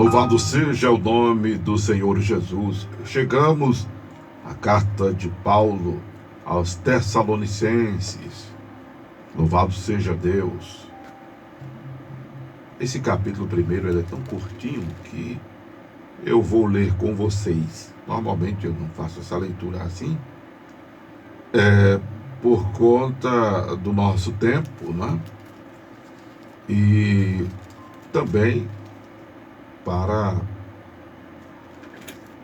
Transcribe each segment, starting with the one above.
Louvado seja o nome do Senhor Jesus. Chegamos à carta de Paulo aos Tessalonicenses. Louvado seja Deus. Esse capítulo primeiro ele é tão curtinho que eu vou ler com vocês. Normalmente eu não faço essa leitura assim, por conta do nosso tempo, né? E também para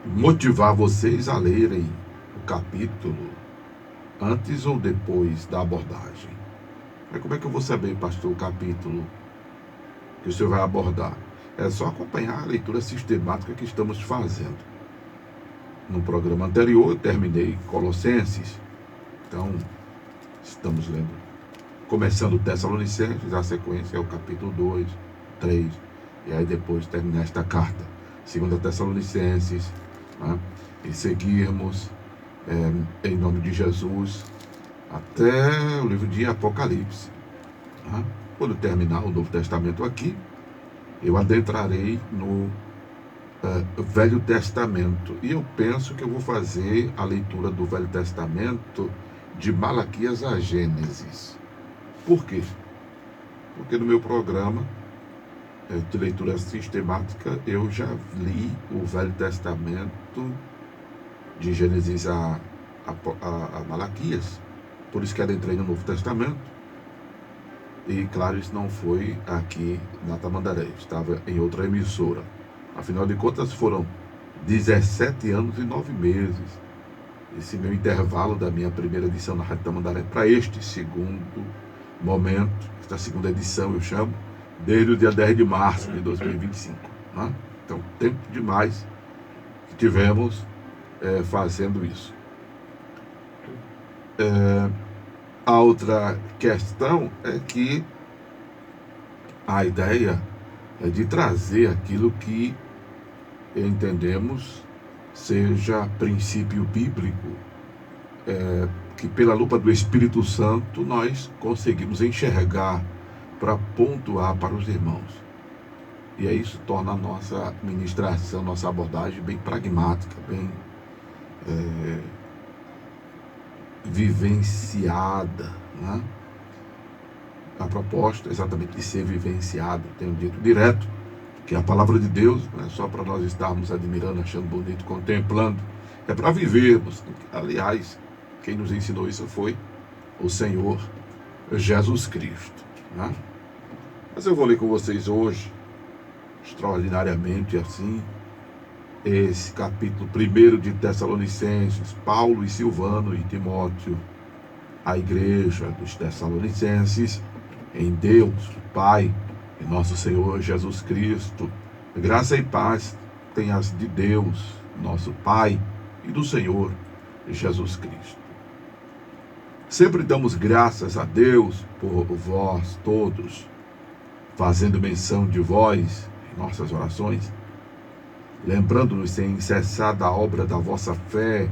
motivar vocês a lerem o capítulo antes ou depois da abordagem. Mas como é que eu vou saber, pastor, o capítulo que o senhor vai abordar? É só acompanhar a leitura sistemática que estamos fazendo. No programa anterior eu terminei Colossenses, então estamos lendo, começando Tessalonicenses, a sequência é o capítulo 2, 3, e aí depois terminar esta carta, 2 Tessalonicenses, né? E seguirmos em nome de Jesus até o livro de Apocalipse, né? Quando terminar o Novo Testamento aqui, eu adentrarei no Velho Testamento, e eu penso que eu vou fazer a leitura do Velho Testamento de Malaquias a Gênesis. Por quê? Porque no meu programa de leitura sistemática eu já li o Velho Testamento de Gênesis a Malaquias, por isso que adentrei no Novo Testamento. E claro, isso não foi aqui na Tamandaré, estava em outra emissora. Afinal de contas, foram 17 anos e 9 meses esse meu intervalo da minha primeira edição na Rádio Tamandaré para este segundo momento, esta segunda edição eu chamo, desde o dia 10 de março de 2025. Né? Então, tempo demais que tivemos fazendo isso. A outra questão é que a ideia é de trazer aquilo que entendemos seja princípio bíblico, que pela lupa do Espírito Santo nós conseguimos enxergar para pontuar para os irmãos. E aí isso torna a nossa ministração, nossa abordagem bem pragmática, bem vivenciada, né? A proposta é exatamente de ser vivenciado. Tenho dito direto que a palavra de Deus não é só para nós estarmos admirando, achando bonito, contemplando, é para vivermos. Aliás, quem nos ensinou isso foi o Senhor Jesus Cristo, né? Mas eu vou ler com vocês hoje, extraordinariamente assim, esse capítulo 1 de Tessalonicenses, Paulo e Silvano e Timóteo, a igreja dos Tessalonicenses, em Deus, o Pai, e nosso Senhor Jesus Cristo. Graça e paz tenhas de Deus, nosso Pai, e do Senhor Jesus Cristo. Sempre damos graças a Deus por vós todos, fazendo menção de vós em nossas orações, lembrando-nos sem cessar da obra da vossa fé,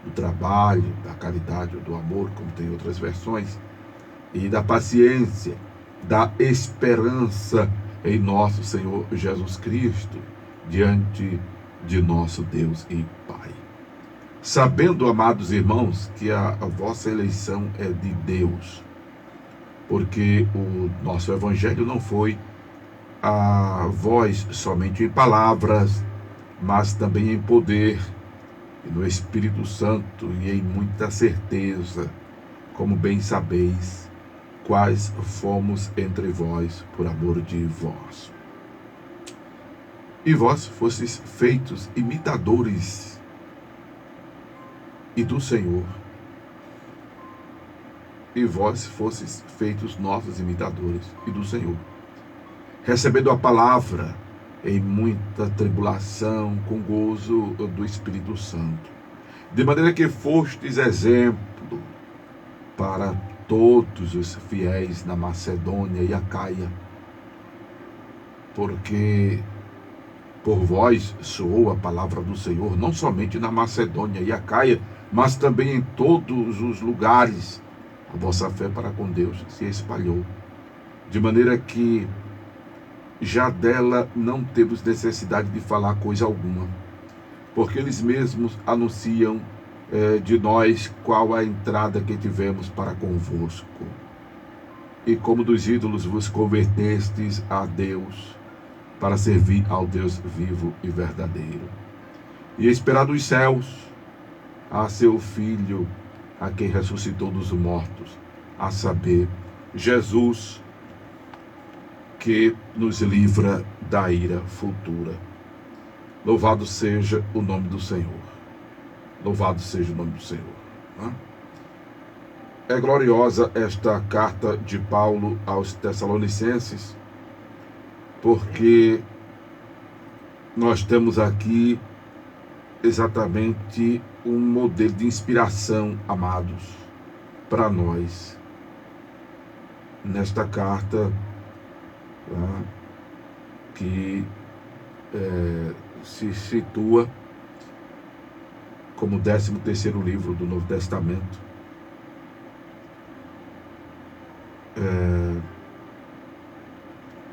do trabalho, da caridade, do amor, como tem outras versões, e da paciência, da esperança em nosso Senhor Jesus Cristo, diante de nosso Deus e Pai. Sabendo, amados irmãos, que a vossa eleição é de Deus, porque o nosso evangelho não foi a vós somente em palavras, mas também em poder, e no Espírito Santo, e em muita certeza, como bem sabeis, quais fomos entre vós por amor de vós. E vós fostes feitos imitadores e do Senhor, e vós fostes feitos nossos imitadores e do Senhor, recebendo a palavra em muita tribulação, com gozo do Espírito Santo, de maneira que fostes exemplo para todos os fiéis na Macedônia e Acaia, porque por vós soou a palavra do Senhor, não somente na Macedônia e Acaia, mas também em todos os lugares. A vossa fé para com Deus se espalhou, de maneira que já dela não temos necessidade de falar coisa alguma, porque eles mesmos anunciam de nós qual a entrada que tivemos para convosco, e como dos ídolos vos convertestes a Deus, para servir ao Deus vivo e verdadeiro, e esperar dos céus a seu Filho, a quem ressuscitou dos mortos, a saber, Jesus, que nos livra da ira futura. Louvado seja o nome do Senhor. Louvado seja o nome do Senhor. É gloriosa esta carta de Paulo aos Tessalonicenses, porque nós temos aqui exatamente um modelo de inspiração, amados, para nós. Nesta carta, que se situa como o 13º livro do Novo Testamento.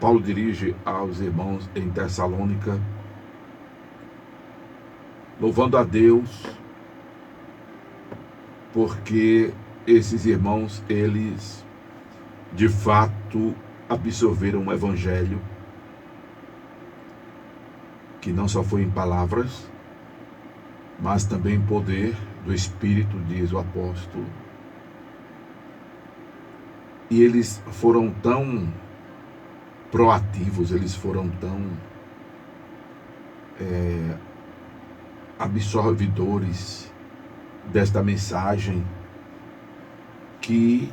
Paulo dirige aos irmãos em Tessalônica, louvando a Deus, porque esses irmãos, eles de fato absorveram o Evangelho, que não só foi em palavras, mas também em poder do Espírito, diz o apóstolo. E eles foram tão proativos, eles foram tão absorvedores desta mensagem, que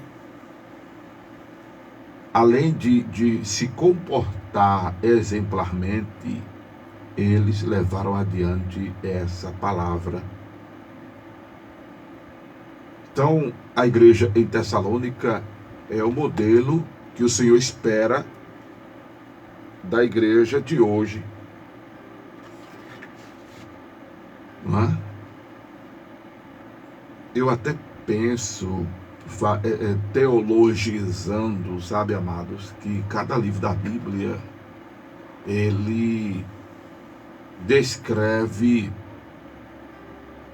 além de se comportar exemplarmente, eles levaram adiante essa palavra. Então, a igreja em Tessalônica é o modelo que o Senhor espera da igreja de hoje. Não é? Eu até penso, teologizando, sabe, amados, que cada livro da Bíblia, ele descreve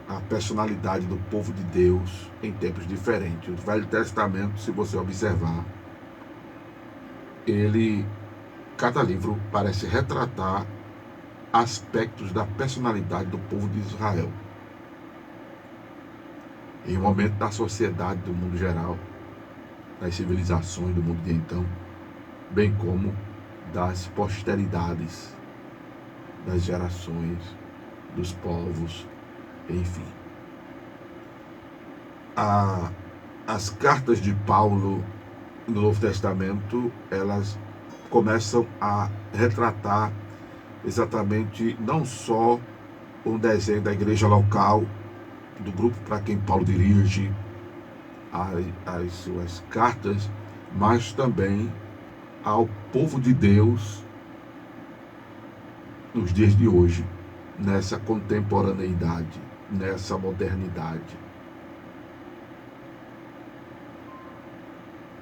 a personalidade do povo de Deus em tempos diferentes. O Velho Testamento, se você observar, cada livro parece retratar aspectos da personalidade do povo de Israel, em um momento da sociedade do mundo geral, das civilizações do mundo de então, bem como das posteridades, das gerações, dos povos, enfim. As cartas de Paulo no Novo Testamento, elas começam a retratar exatamente não só um desenho da igreja local, do grupo para quem Paulo dirige as suas cartas, mas também ao povo de Deus nos dias de hoje, nessa contemporaneidade, nessa modernidade.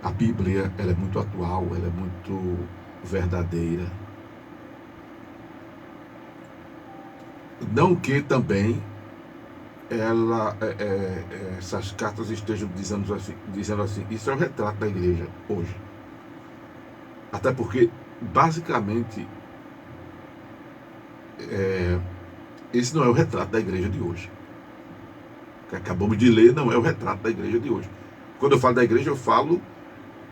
A Bíblia, ela é muito atual, ela é muito verdadeira. Não que também essas cartas estejam dizendo assim, isso é o retrato da igreja hoje. Até porque, basicamente, esse não é o retrato da igreja de hoje. O que acabamos de ler não é o retrato da igreja de hoje. Quando eu falo da igreja, eu falo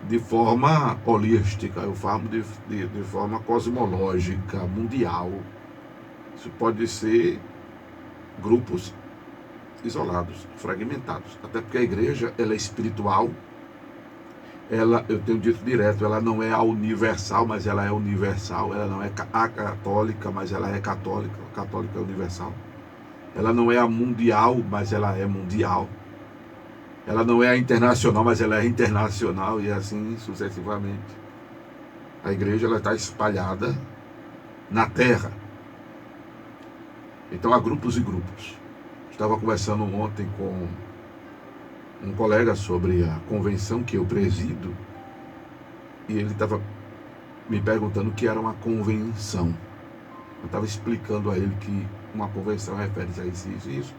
de forma holística, eu falo de forma cosmológica, mundial. Isso pode ser grupos isolados, fragmentados. Até porque a igreja, ela é espiritual. Eu tenho dito direto, ela não é a universal, mas ela é universal. Ela não é a católica, mas ela é católica. A católica é universal. Ela não é a mundial, mas ela é mundial. Ela não é a internacional, mas ela é internacional, e assim sucessivamente. A igreja, ela está espalhada na terra. Então há grupos e grupos. Estava conversando ontem com um colega sobre a convenção que eu presido, e ele estava me perguntando o que era uma convenção. Eu estava explicando a ele que uma convenção refere-se a isso e isso.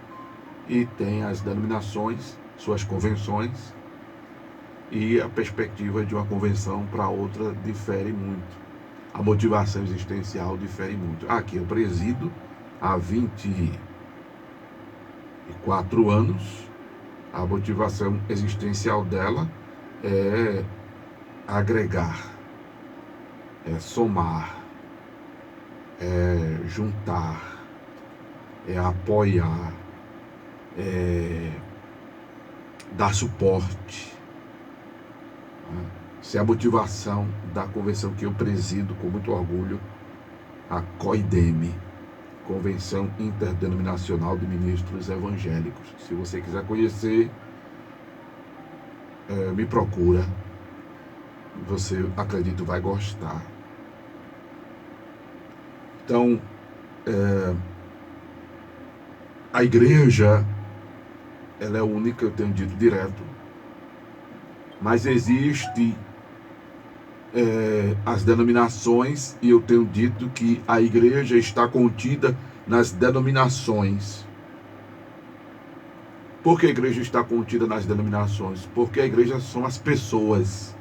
E tem as denominações, suas convenções, e a perspectiva de uma convenção para outra difere muito. A motivação existencial difere muito. Aqui eu presido há 24 anos. A motivação existencial dela é agregar, é somar, é juntar, é apoiar, é dar suporte. Essa é a motivação da convenção que eu presido com muito orgulho, a COIDEM, Convenção Interdenominacional de Ministros Evangélicos. Se você quiser conhecer, me procura. Você, acredito, vai gostar. Então, a igreja, ela é única, eu tenho dito direto, mas existe as denominações, e eu tenho dito que a igreja está contida nas denominações. Por que a igreja está contida nas denominações? Porque a igreja são as pessoas.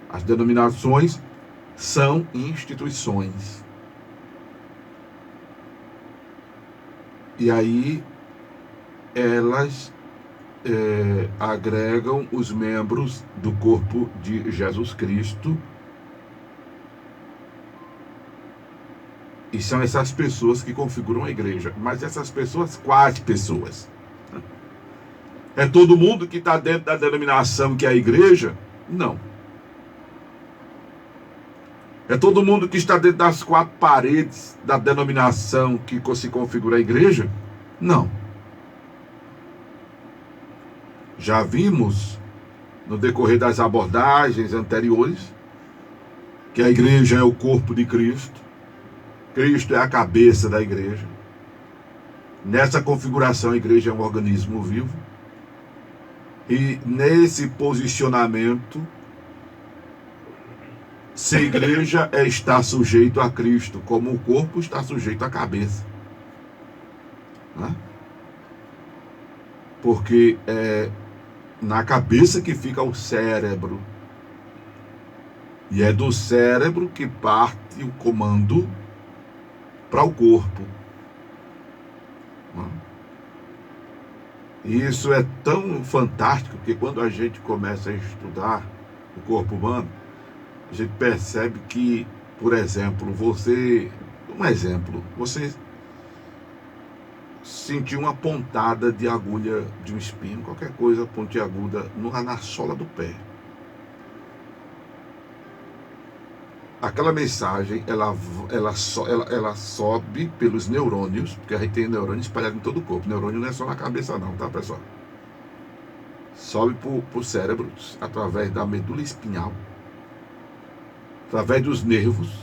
As denominações são instituições. E aí elas agregam os membros do corpo de Jesus Cristo, e são essas pessoas que configuram a igreja. Mas essas pessoas, quais pessoas? É todo mundo que está dentro da denominação que é a igreja? Não. É todo mundo que está dentro das quatro paredes da denominação que se configura a igreja? Não. Já vimos, no decorrer das abordagens anteriores, que a igreja é o corpo de Cristo. Cristo é a cabeça da igreja. Nessa configuração, a igreja é um organismo vivo. E nesse posicionamento, se a igreja está sujeito a Cristo, como o corpo está sujeito à cabeça. Né? Porque é na cabeça que fica o cérebro. E é do cérebro que parte o comando para o corpo. E isso é tão fantástico que quando a gente começa a estudar o corpo humano, a gente percebe que, por exemplo, você sentiu uma pontada de agulha de um espinho, qualquer coisa pontiaguda na sola do pé. Aquela mensagem, ela sobe pelos neurônios, porque a gente tem neurônio espalhado em todo o corpo. Neurônio não é só na cabeça não, tá, pessoal? Sobe para o cérebro, através da medula espinhal, através dos nervos,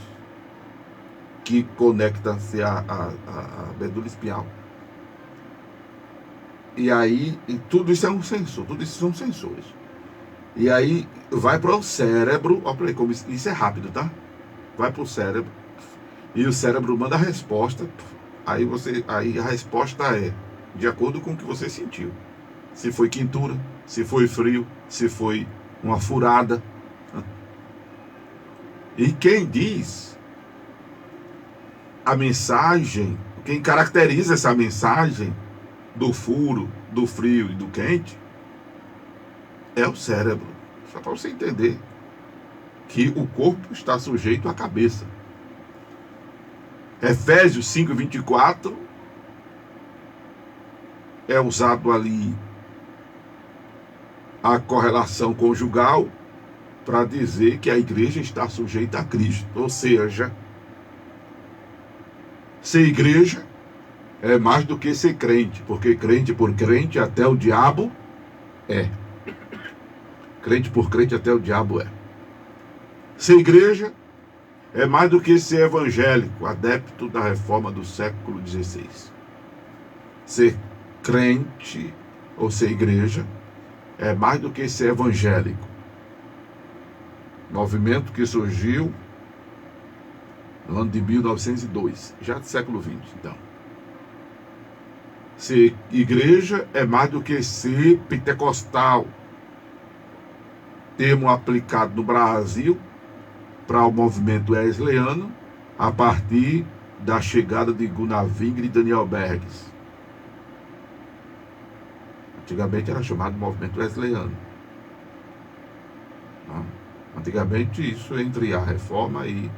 que conectam-se à medula espinhal. E aí, tudo isso é um sensor, tudo isso são sensores. E aí, vai para o cérebro, olha como isso é rápido, tá? Vai para o cérebro, e o cérebro manda a resposta. Aí a resposta é de acordo com o que você sentiu. Se foi quentura, se foi frio, se foi uma furada. E quem diz a mensagem, quem caracteriza essa mensagem do furo, do frio e do quente, é o cérebro. Só para você entender que o corpo está sujeito à cabeça. Efésios 5:24 é usado ali a correlação conjugal para dizer que a igreja está sujeita a Cristo. Ou seja, ser igreja é mais do que ser crente, porque crente por crente até o diabo é. Crente por crente até o diabo é. Ser igreja é mais do que ser evangélico, adepto da reforma do século XVI. Ser crente ou ser igreja é mais do que ser evangélico. Movimento que surgiu no ano de 1902, já do século XX, então. Ser igreja é mais do que ser pentecostal, termo aplicado no Brasil para o movimento wesleyano a partir da chegada de Gunnar Wingre e Daniel Bergs. Antigamente era chamado de movimento wesleyano. Antigamente isso entre a reforma e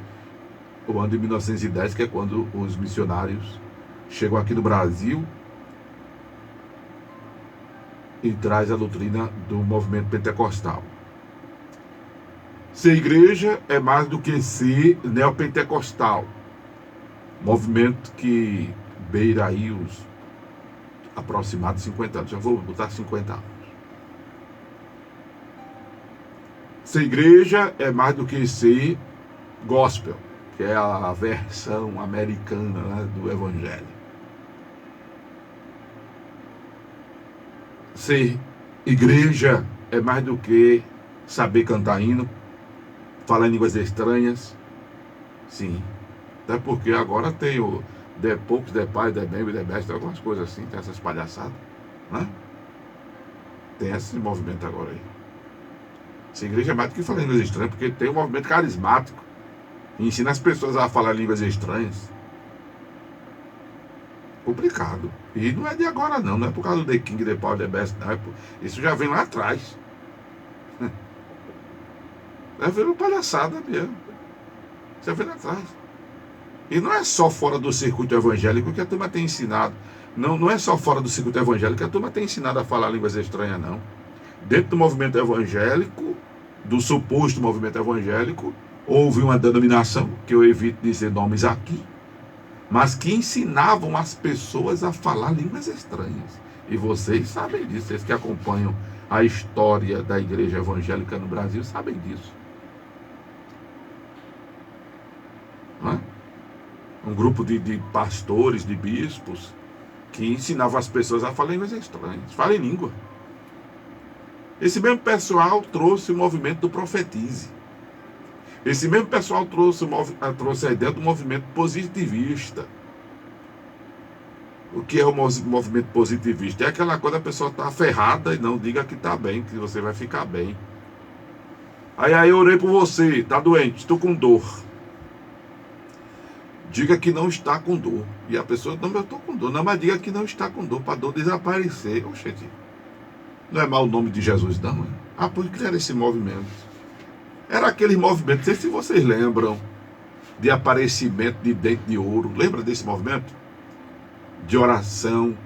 o ano de 1910, que é quando os missionários chegam aqui no Brasil e traz a doutrina do movimento pentecostal. Ser igreja é mais do que ser neopentecostal, movimento que beira aí os aproximados 50 anos, já vou botar 50 anos. Ser igreja é mais do que ser gospel, que é a versão americana, né, do evangelho. Ser igreja é mais do que saber cantar hino, falar em línguas estranhas. Sim, até porque agora tem o de poucos, de pai, de bem, de best, algumas coisas assim, tem essas palhaçadas, né? Tem esse movimento agora aí. Essa igreja é mais do que falar em línguas estranhas, porque tem um movimento carismático e ensina as pessoas a falar línguas estranhas. Complicado. E não é de agora não é por causa do The King, The Power, The Best, não. Isso já vem lá atrás. Já veio palhaçada mesmo. Já vem lá atrás. E não é só fora do circuito evangélico que a turma tem ensinado. Não é só fora do circuito evangélico que a turma tem ensinado a falar línguas estranhas, não. Dentro do movimento evangélico, do suposto movimento evangélico, houve uma denominação, que eu evito dizer nomes aqui, mas que ensinavam as pessoas a falar línguas estranhas. E vocês sabem disso, vocês que acompanham a história da igreja evangélica no Brasil sabem disso. Não é? Um grupo de pastores, de bispos, que ensinavam as pessoas a falar línguas estranhas, falar em língua. Esse mesmo pessoal trouxe o movimento do profetize. Esse mesmo pessoal trouxe a ideia do movimento positivista. O que é o movimento positivista? É aquela coisa, a pessoa está ferrada e não diga que está bem, que você vai ficar bem. Aí eu orei por você, está doente, estou com dor. Diga que não está com dor. E a pessoa, não, eu estou com dor. Não, mas diga que não está com dor, para a dor desaparecer. Oxente, não é mau o nome de Jesus, não. Ah, por que era esse movimento? Era aquele movimento, não sei se vocês lembram, de aparecimento de dente de ouro. Lembra desse movimento? De oração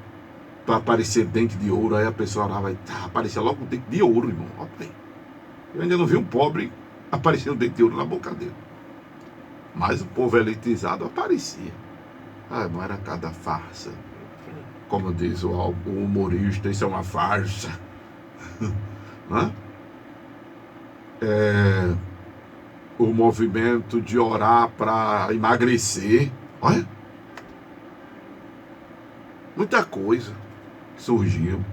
para aparecer dente de ouro. Aí a pessoa orava e aparecia logo um dente de ouro, irmão. Olha aí. Eu ainda não vi um pobre aparecer um dente de ouro na boca dele. Mas o povo elitizado aparecia. Ah, não era cada farsa. Como diz o humorista, isso é uma farsa. Né? O movimento de orar para emagrecer. Olha. Muita coisa surgiu.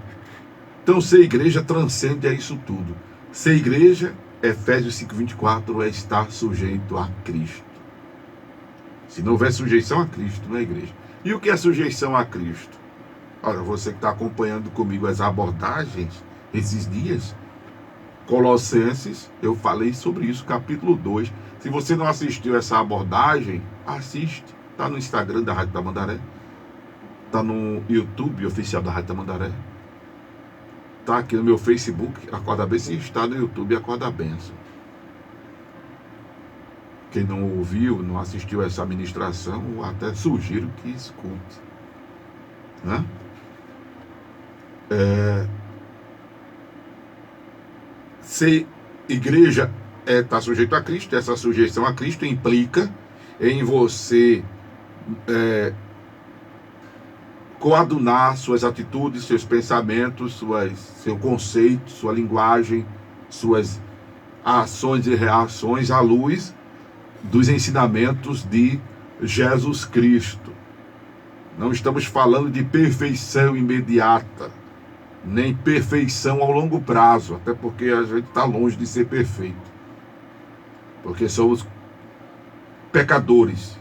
Então ser igreja transcende a isso tudo. Ser igreja, Efésios 5:24, é estar sujeito a Cristo. Se não houver sujeição a Cristo, não é igreja. E o que é sujeição a Cristo? Olha, você que está acompanhando comigo as abordagens esses dias, Colossenses, eu falei sobre isso, capítulo 2. Se você não assistiu essa abordagem, assiste. Está no Instagram da Rádio Tamandaré. Está no YouTube oficial da Rádio Tamandaré. Está aqui no meu Facebook, Acorda Bênção, e está no YouTube, Acorda Bênção. Quem não ouviu, não assistiu essa ministração, até sugiro que escute. Né? Ser igreja é estar sujeito a Cristo. Essa sujeição a Cristo implica em você coadunar suas atitudes, seus pensamentos, seu conceito, sua linguagem, suas ações e reações à luz dos ensinamentos de Jesus Cristo. Não estamos falando de perfeição imediata, nem perfeição ao longo prazo, até porque a gente está longe de ser perfeito, porque somos pecadores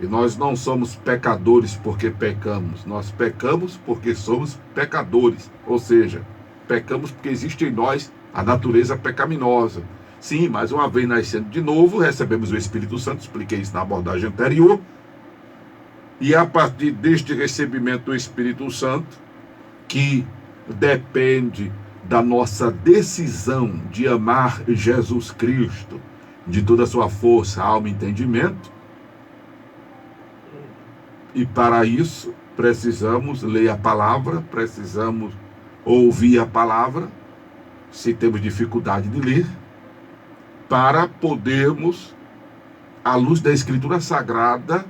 E nós não somos pecadores porque pecamos, nós pecamos porque somos pecadores, ou seja, pecamos porque existe em nós a natureza pecaminosa. Sim, mais uma vez nascendo de novo, recebemos o Espírito Santo, expliquei isso na abordagem anterior, e a partir deste recebimento do Espírito Santo, que depende da nossa decisão de amar Jesus Cristo, de toda a sua força, alma e entendimento, e para isso precisamos ler a palavra, precisamos ouvir a palavra, se temos dificuldade de ler, para podermos, à luz da Escritura Sagrada,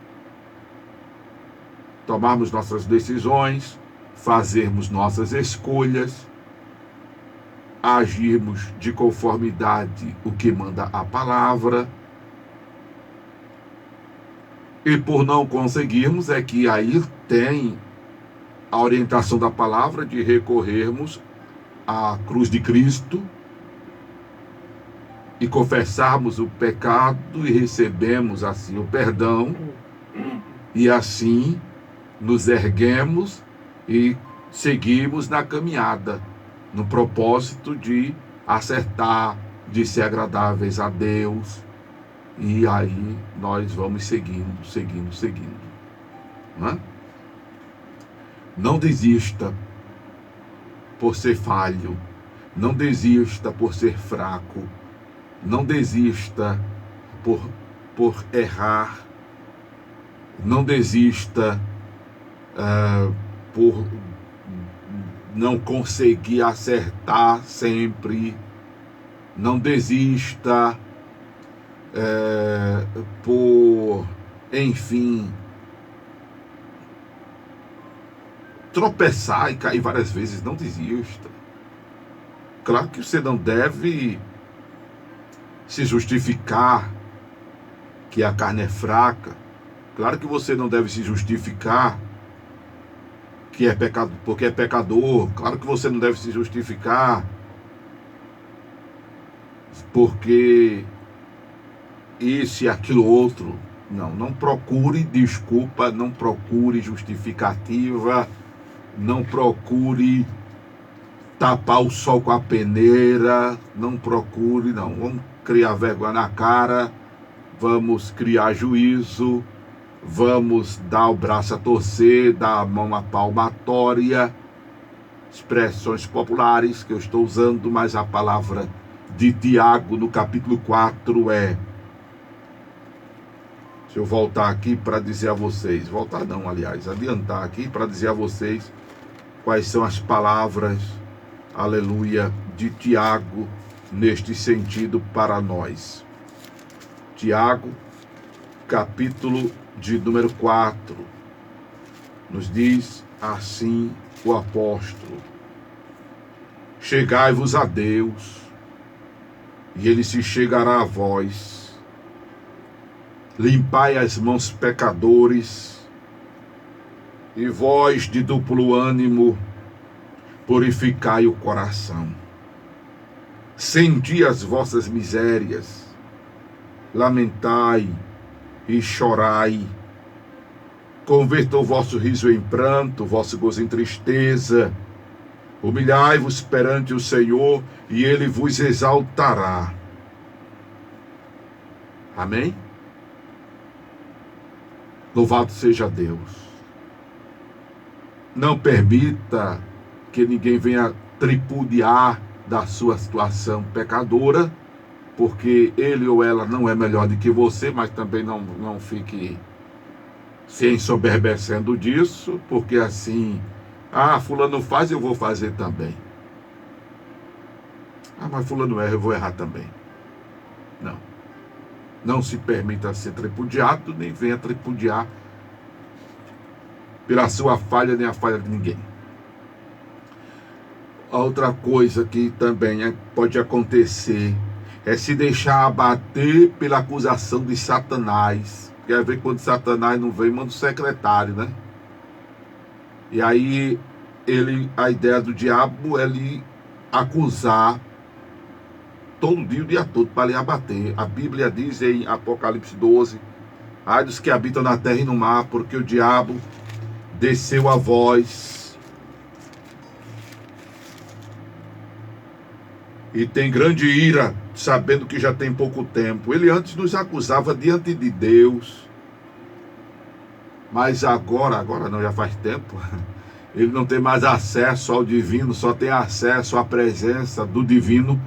tomarmos nossas decisões, fazermos nossas escolhas, agirmos de conformidade o que manda a palavra. E por não conseguirmos, é que aí tem a orientação da palavra de recorrermos à cruz de Cristo e confessarmos o pecado e recebemos assim o perdão, e assim nos erguemos e seguimos na caminhada, no propósito de acertar, de ser agradáveis a Deus. E aí nós vamos seguindo. Não é? Não desista por ser falho. Não desista por ser fraco. Não desista por errar. Não desista por não conseguir acertar sempre. Não desista por, enfim, tropeçar e cair várias vezes. Não desista. Claro que você não deve se justificar que a carne é fraca. Claro que você não deve se justificar que é pecado, porque é pecador. Claro que você não deve se justificar porque isso e aquilo outro. Não procure desculpa, não procure justificativa, não procure tapar o sol com a peneira, não procure, não. Vamos criar vergonha na cara, vamos criar juízo, vamos dar o braço a torcer, dar a mão à palmatória, expressões populares que eu estou usando, mas a palavra de Tiago no capítulo 4 é... Deixa eu voltar aqui para dizer a vocês, adiantar aqui para dizer a vocês quais são as palavras, aleluia, de Tiago neste sentido para nós. Tiago, capítulo de número 4, nos diz assim o apóstolo: chegai-vos a Deus, e ele se chegará a vós. Limpai as mãos, pecadores, e vós de duplo ânimo, purificai o coração. Senti as vossas misérias, lamentai e chorai. Converta o vosso riso em pranto, o vosso gozo em tristeza. Humilhai-vos perante o Senhor, e Ele vos exaltará. Amém? Louvado seja Deus. Não permita que ninguém venha tripudiar da sua situação pecadora, porque ele ou ela não é melhor do que você, mas também não fique se ensoberbecendo disso, porque assim, fulano faz, eu vou fazer também. Mas fulano erra, eu vou errar também. Não se permita ser tripudiado, nem venha tripudiar pela sua falha, nem a falha de ninguém. Outra coisa que também pode acontecer é se deixar abater pela acusação de Satanás. Quer ver, quando Satanás não vem, manda o secretário, né? E aí a ideia do diabo é lhe acusar todo dia, o dia todo, para lhe abater. A Bíblia diz em Apocalipse 12 Ai dos que habitam na terra e no mar, porque o diabo desceu a vós e tem grande ira, sabendo que já tem pouco tempo. Ele antes nos acusava diante de Deus, mas agora não, já faz tempo, ele não tem mais acesso ao divino, só tem acesso à presença do divino,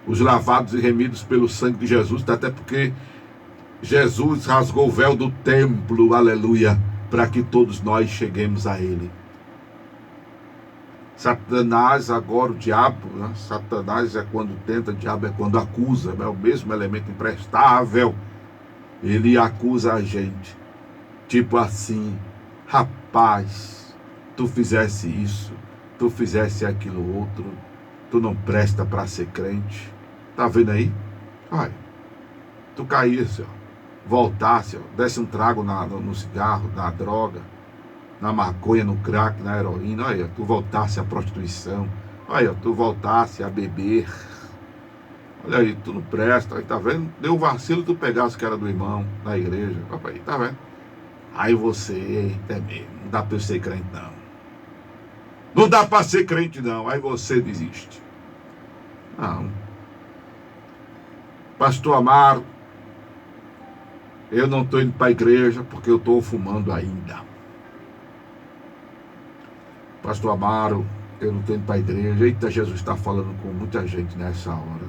os lavados e remidos pelo sangue de Jesus, até porque Jesus rasgou o véu do templo, aleluia, para que todos nós cheguemos a ele. Satanás agora, o diabo, né? Satanás é quando tenta, o diabo é quando acusa, é o mesmo elemento imprestável. Ele acusa a gente, tipo assim: rapaz, tu fizesse isso, tu fizesse aquilo outro, tu não presta para ser crente. Tá vendo aí? Olha, tu caísse, ó, voltasse, ó, desse um trago no cigarro, na droga, na maconha, no crack, na heroína, olha, tu voltasse à prostituição, olha, tu voltasse a beber, olha aí, tu não presta, aí tá vendo? Deu um vacilo, tu pegasse o que era do irmão na igreja, papai, tá vendo? Aí você, eita mesmo, não dá pra eu ser crente não, não dá pra ser crente não, aí você desiste. Não, pastor Amaro, eu não estou indo para a igreja porque eu estou fumando ainda. Pastor Amaro, eu não estou indo para a igreja. Eita, Jesus está falando com muita gente nessa hora.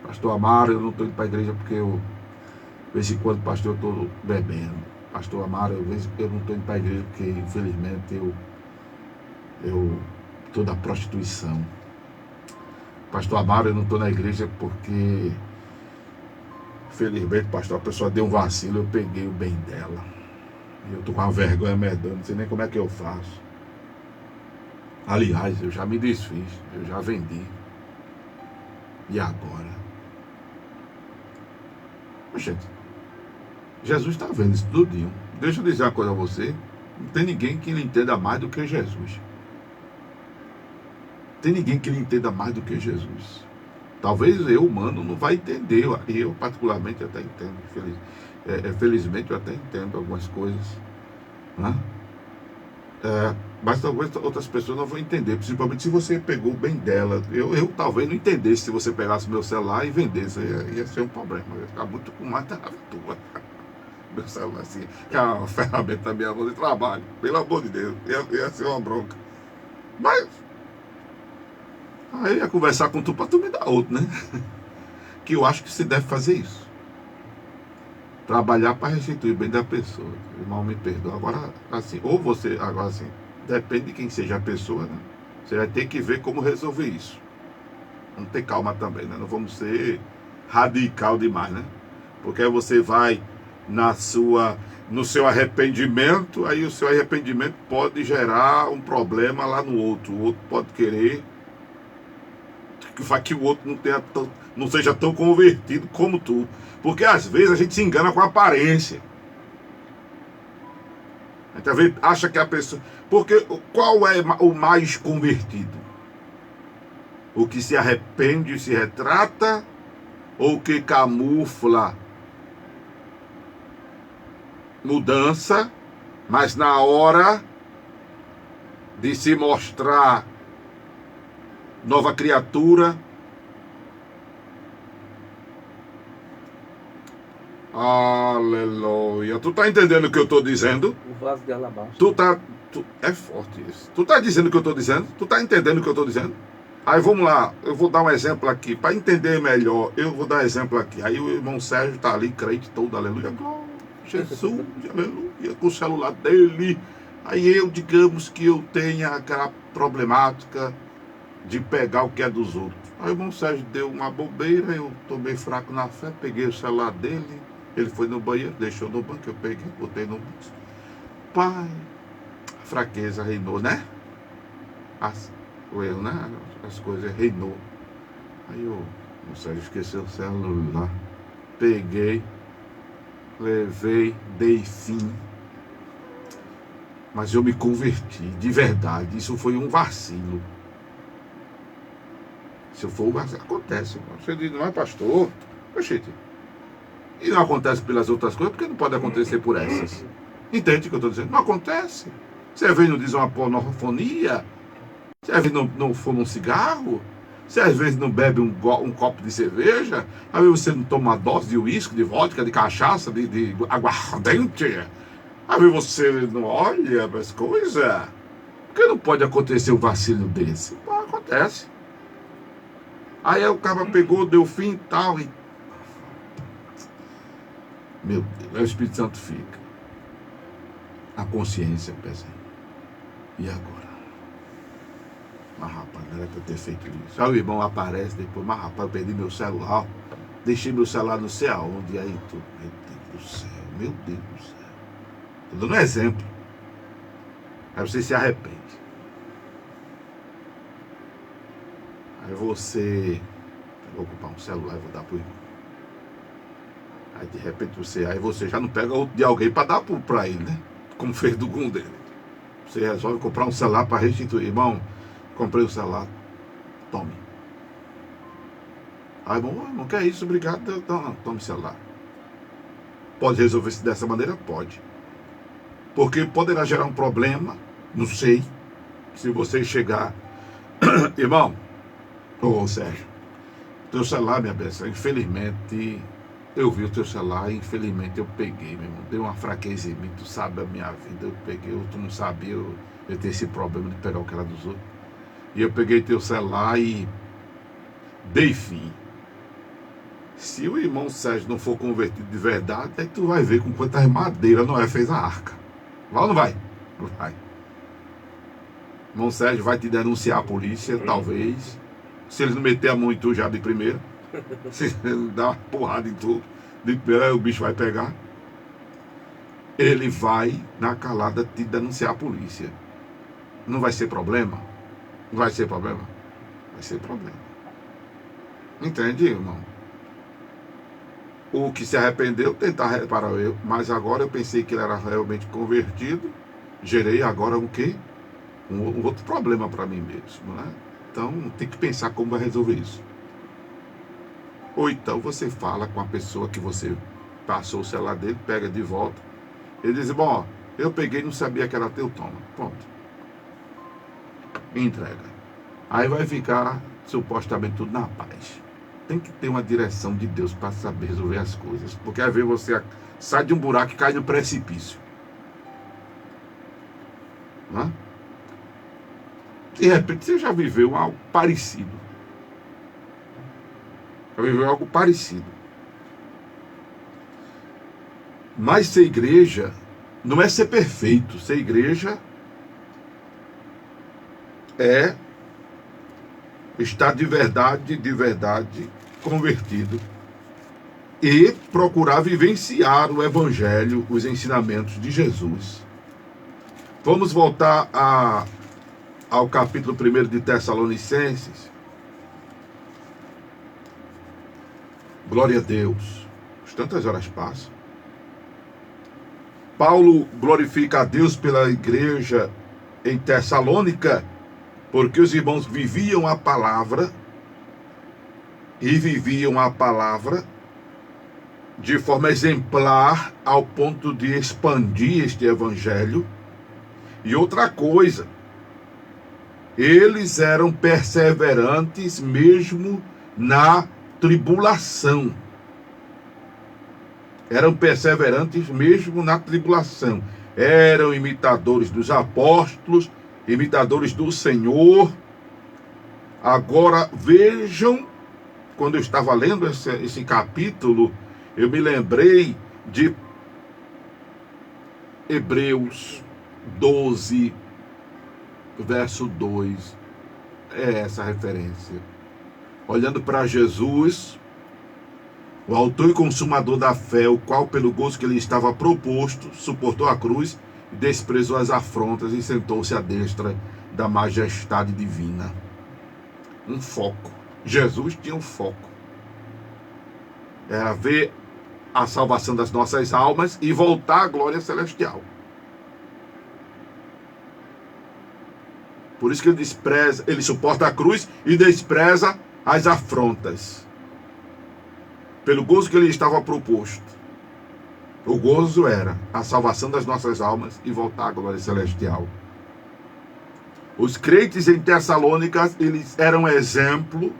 Pastor Amaro, eu não estou indo para a igreja porque eu, de vez em quando, pastor, eu estou bebendo. Pastor Amaro, eu não estou indo para a igreja porque, infelizmente, eu estou na prostituição. Pastor Amaro, eu não estou na igreja porque, felizmente, pastor, a pessoa deu um vacilo, eu peguei o bem dela. E eu estou com uma vergonha medonha, não sei nem como é que eu faço. Aliás, eu já me desfiz, eu já vendi. E agora? Mas, gente, Jesus está vendo isso tudinho. Deixa eu dizer uma coisa a você. Não tem ninguém que lhe entenda mais do que Jesus. Tem ninguém que lhe entenda mais do que Jesus. Talvez eu, humano, não vai entender. Eu particularmente até entendo. Felizmente eu até entendo algumas coisas. Né? Mas talvez outras pessoas não vão entender. Principalmente se você pegou o bem dela. Eu talvez não entendesse se você pegasse meu celular e vendesse. Ia ser um problema. Eu ia ficar muito com mais raiva tua. Meu celular assim, que é uma ferramenta da minha mão de trabalho. Pelo amor de Deus. Ia ser uma bronca. Mas aí eu ia conversar com tu para tu me dar outro, né? Que eu acho que você deve fazer isso. Trabalhar para restituir o bem da pessoa. Irmão, me perdoa. Agora, assim, ou você, agora assim, depende de quem seja a pessoa, né? Você vai ter que ver como resolver isso. Vamos ter calma também, né? Não vamos ser radical demais, né? Porque aí você vai no seu arrependimento, aí o seu arrependimento pode gerar um problema lá no outro. O outro pode querer que o outro não seja tão convertido como tu. Porque às vezes a gente se engana com a aparência. A gente acha que a pessoa... Porque qual é o mais convertido? O que se arrepende e se retrata? Ou o que camufla mudança, mas na hora de se mostrar nova criatura, aleluia. Tu tá entendendo o que eu tô dizendo? O vaso de alabastro. É forte isso. Tu tá dizendo o que eu tô dizendo? Tu tá entendendo o que eu tô dizendo? Aí vamos lá, eu vou dar um exemplo aqui, para entender melhor, eu vou dar um exemplo aqui. Aí o irmão Sérgio tá ali, crente todo, aleluia, glória, Jesus, aleluia, com o celular dele. Aí digamos que eu tenha aquela problemática de pegar o que é dos outros. Aí o irmão Sérgio deu uma bobeira, eu tô bem fraco na fé, peguei o celular dele, ele foi no banheiro, deixou no banco, eu peguei, botei no bolso. Pai, a fraqueza reinou, né? O erro, né? As coisas reinou. Aí o irmão Sérgio esqueceu o celular, peguei, levei, dei fim. Mas eu me converti, de verdade. Isso foi um vacilo. Se eu for um vacilo, acontece. Você diz, não é pastor? Oxente, E não acontece pelas outras coisas, porque não pode acontecer por essas. Entende o que eu estou dizendo? Não acontece. Você às vezes não diz uma pornofonia, você às vezes não fuma um cigarro, você às vezes não bebe um copo de cerveja, às vezes você não toma uma dose de uísque, de vodka, de cachaça, de aguardente, às vezes você não olha para as coisas. Por que não pode acontecer um vacilo desse? Não acontece. Aí o cara pegou, deu fim e tal, e meu Deus, aí o Espírito Santo fica. A consciência pesa. E agora? Mas rapaz, não era pra eu ter feito isso. Aí o irmão aparece depois, mas rapaz, eu perdi meu celular. Deixei meu celular não sei aonde. E aí tu, meu Deus do céu, meu Deus do céu. Tô dando um exemplo. Aí você se arrepende. Aí você, eu vou ocupar um celular e vou dar pro irmão. Aí de repente você já não pega outro de alguém para dar para ele, né? Como fez do Gum dele. Você resolve comprar um celular para restituir. Irmão, comprei o celular, tome. Aí, irmão, que é isso? Obrigado, então, tome o celular. Pode resolver-se dessa maneira? Pode. Porque poderá gerar um problema, não sei, se você chegar. Irmão, ô Sérgio, teu celular, minha benção, infelizmente, eu vi o teu celular e infelizmente eu peguei, meu irmão. Deu uma fraqueza em mim, tu sabe a minha vida, eu peguei, tu não sabia, eu tenho esse problema de pegar o que era dos outros. E eu peguei teu celular e dei fim. Se o irmão Sérgio não for convertido de verdade, aí tu vai ver com quantas madeiras Noé fez a arca. Vai ou não vai? Vai. O irmão Sérgio vai te denunciar a polícia, talvez. Se eles não meter a mão em tu já de primeira. Se ele dá uma porrada em tu, de primeira, aí o bicho vai pegar. Ele vai, na calada, te denunciar a polícia. Não vai ser problema? Não vai ser problema? Vai ser problema. Entende, irmão? O que se arrependeu, tentar reparar o erro. Mas agora eu pensei que ele era realmente convertido. Gerei agora o quê? Um outro problema para mim mesmo, né? Então tem que pensar como vai resolver isso. Ou então você fala com a pessoa que você passou o celular dele, pega de volta. Ele diz, bom, ó, eu peguei e não sabia que era teu, toma. Pronto. Entrega. Aí vai ficar supostamente tudo na paz. Tem que ter uma direção de Deus para saber resolver as coisas. Porque às vezes você sai de um buraco e cai no precipício. Não é? De repente você já viveu algo parecido. Já viveu algo parecido. Mas ser igreja não é ser perfeito. Ser igreja é estar de verdade convertido e procurar vivenciar o Evangelho, os ensinamentos de Jesus. Vamos voltar ao capítulo 1 de Tessalonicenses. Glória a Deus. Tantas horas passam. Paulo glorifica a Deus pela igreja em Tessalônica, porque os irmãos viviam a palavra e viviam a palavra de forma exemplar ao ponto de expandir este evangelho. E outra coisa, eles eram perseverantes mesmo na tribulação. Eram perseverantes mesmo na tribulação. Eram imitadores dos apóstolos, imitadores do Senhor. Agora vejam, quando eu estava lendo esse capítulo, eu me lembrei de Hebreus 12, verso 2. É essa a referência. Olhando para Jesus, o autor e consumador da fé, o qual pelo gozo que lhe estava proposto, suportou a cruz e desprezou as afrontas e sentou-se à destra da majestade divina. Um foco. Jesus tinha um foco. Era ver a salvação das nossas almas e voltar à glória celestial. Por isso que ele suporta a cruz e despreza as afrontas. pelo gozo que lhe estava proposto. O gozo era a salvação das nossas almas e voltar à glória celestial. Os crentes em Tessalônica, eles eram exemplo,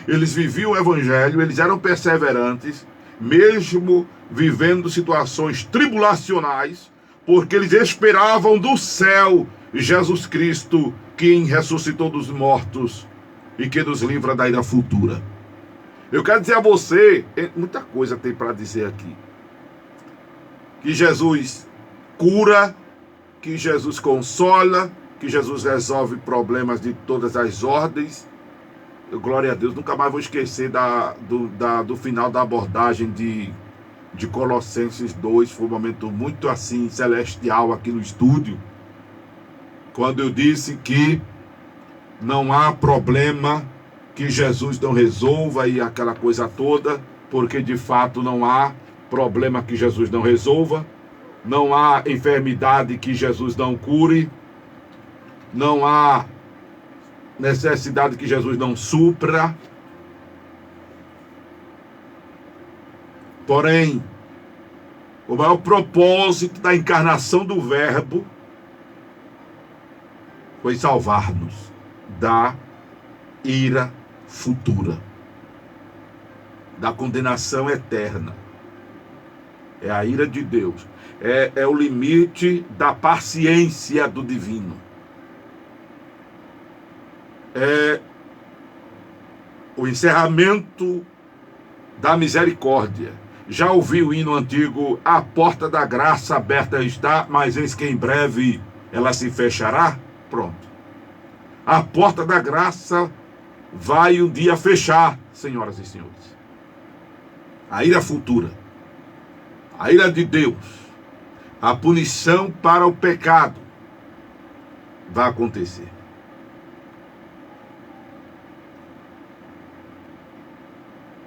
eles viviam o evangelho, eles eram perseverantes, mesmo vivendo situações tribulacionais, porque eles esperavam do céu Jesus Cristo, quem ressuscitou dos mortos e que nos livra da ira futura. Eu quero dizer a você, muita coisa tem para dizer aqui, que Jesus cura, que Jesus consola, que Jesus resolve problemas de todas as ordens. Glória a Deus, nunca mais vou esquecer do final da abordagem de Colossenses 2, foi um momento muito assim, celestial aqui no estúdio, quando eu disse que não há problema que Jesus não resolva e aquela coisa toda, porque de fato não há problema que Jesus não resolva, não há enfermidade que Jesus não cure, não há necessidade que Jesus não supra. Porém, o maior propósito da encarnação do Verbo foi salvar-nos da ira futura, da condenação eterna. É a ira de Deus. É o limite da paciência do divino. É o encerramento da misericórdia. Já ouvi o hino antigo, a porta da graça aberta está, mas eis que em breve ela se fechará? Pronto. A porta da graça vai um dia fechar, senhoras e senhores. A ira futura, a ira de Deus, a punição para o pecado vai acontecer.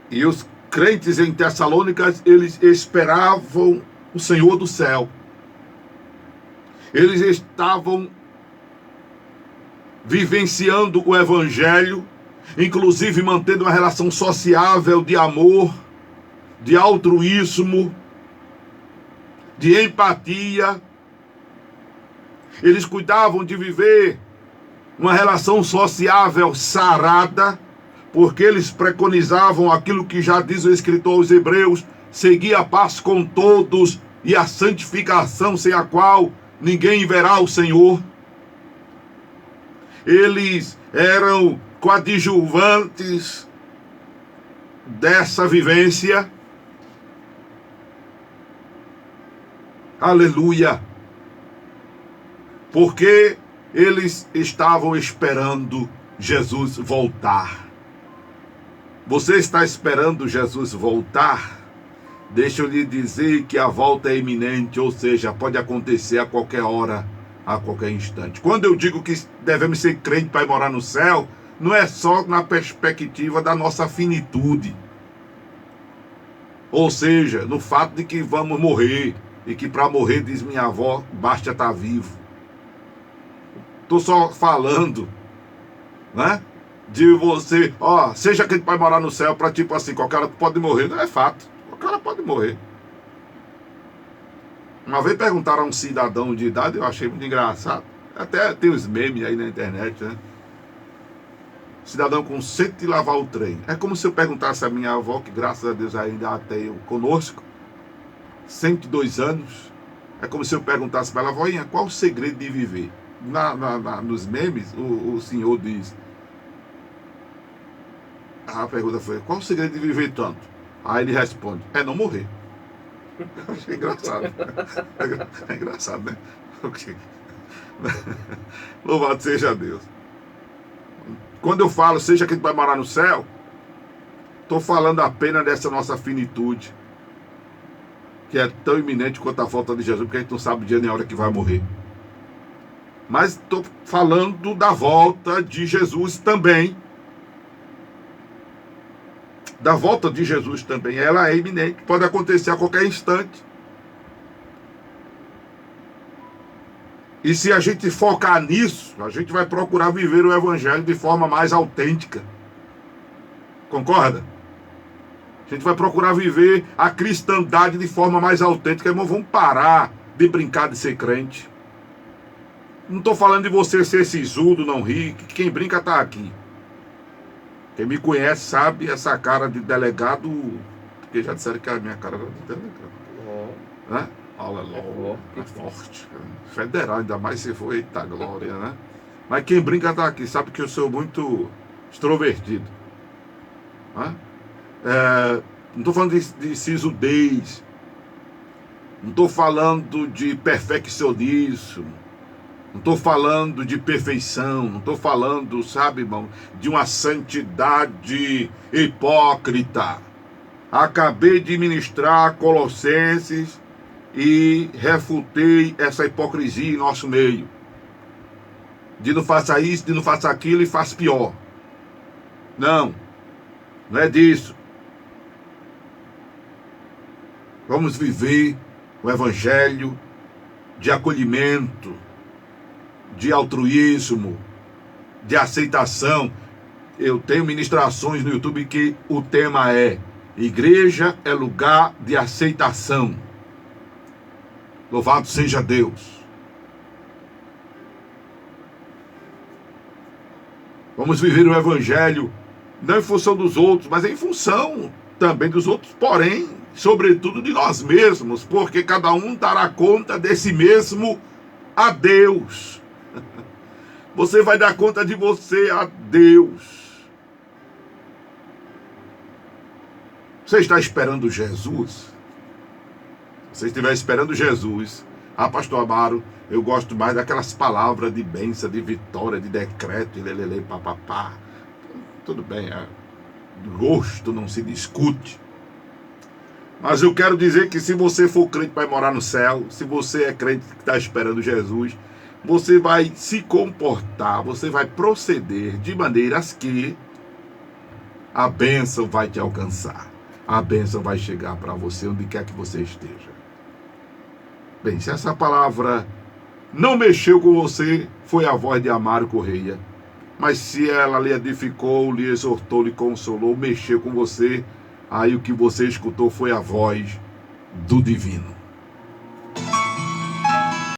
E os crentes em Tessalônica, eles esperavam o Senhor do céu. Eles estavam vivenciando o evangelho, inclusive mantendo uma relação sociável de amor, de altruísmo, de empatia. Eles cuidavam de viver uma relação sociável sarada, porque eles preconizavam aquilo que já diz o escritor aos Hebreus: seguir a paz com todos e a santificação, sem a qual ninguém verá o Senhor. Eles eram coadjuvantes dessa vivência. Aleluia! Porque eles estavam esperando Jesus voltar. Você está esperando Jesus voltar? Deixa eu lhe dizer que a volta é iminente, ou seja, pode acontecer a qualquer hora, a qualquer instante. Quando eu digo que devemos ser crentes para ir morar no céu, não é só na perspectiva da nossa finitude. Ou seja, no fato de que vamos morrer, e que para morrer, diz minha avó, basta estar vivo. Estou só falando, né? De você, seja quem vai morar no céu, para tipo assim, qualquer cara pode morrer. Não é fato, qualquer cara pode morrer. Uma vez perguntaram a um cidadão de idade, eu achei muito engraçado. Até tem os memes aí na internet, né? Cidadão com 100 de lavar o trem. É como se eu perguntasse a minha avó, que graças a Deus ainda tem conosco, 102 anos. É como se eu perguntasse para ela: voinha, qual o segredo de viver? Nos memes, o senhor diz. A pergunta foi: qual o segredo de viver tanto? Aí ele responde: é não morrer. Eu achei engraçado. É engraçado, né? Louvado seja Deus. Quando eu falo seja quem vai morar no céu, estou falando apenas dessa nossa finitude, que é tão iminente quanto a volta de Jesus, porque a gente não sabe o dia nem a hora que vai morrer. Mas estou falando da volta de Jesus também. Da volta de Jesus também. Ela é iminente, pode acontecer a qualquer instante. E se a gente focar nisso, a gente vai procurar viver o evangelho de forma mais autêntica. Concorda? A gente vai procurar viver a cristandade de forma mais autêntica. Irmão, vamos parar de brincar de ser crente. Não estou falando de você ser sisudo, não rir. Quem brinca está aqui. Quem me conhece sabe essa cara de delegado, porque já disseram que a minha cara era de delegado. Né? Aleluia, é forte. Federal, ainda mais se for, eita glória, né? Mas quem brinca está aqui, sabe que eu sou muito extrovertido. Né? Não estou falando de sisudez, não estou falando de perfeccionismo, não estou falando de perfeição, não estou falando, sabe, irmão, de uma santidade hipócrita. Acabei de ministrar Colossenses e refutei essa hipocrisia em nosso meio. De não faça isso, de não faça aquilo e faz pior. Não é disso. Vamos viver o evangelho de acolhimento, de altruísmo, de aceitação. Eu tenho ministrações no YouTube que o tema é: igreja é lugar de aceitação. Louvado seja Deus. Vamos viver o evangelho não em função dos outros, mas em função também dos outros, porém, sobretudo de nós mesmos, porque cada um dará conta de si mesmo a Deus. Você vai dar conta de você a Deus. Você está esperando Jesus? Se você estiver esperando Jesus, pastor Amaro, eu gosto mais daquelas palavras de bênção, de vitória, de decreto, lelele, papapá. Tudo bem, gosto não se discute. Mas eu quero dizer que se você for crente vai morar no céu, se você é crente que está esperando Jesus, você vai se comportar, você vai proceder de maneiras que a bênção vai te alcançar. A bênção vai chegar para você onde quer que você esteja. Bem, se essa palavra não mexeu com você, foi a voz de Amaro Correia. Mas se ela lhe edificou, lhe exortou, lhe consolou, mexeu com você, aí o que você escutou foi a voz do divino.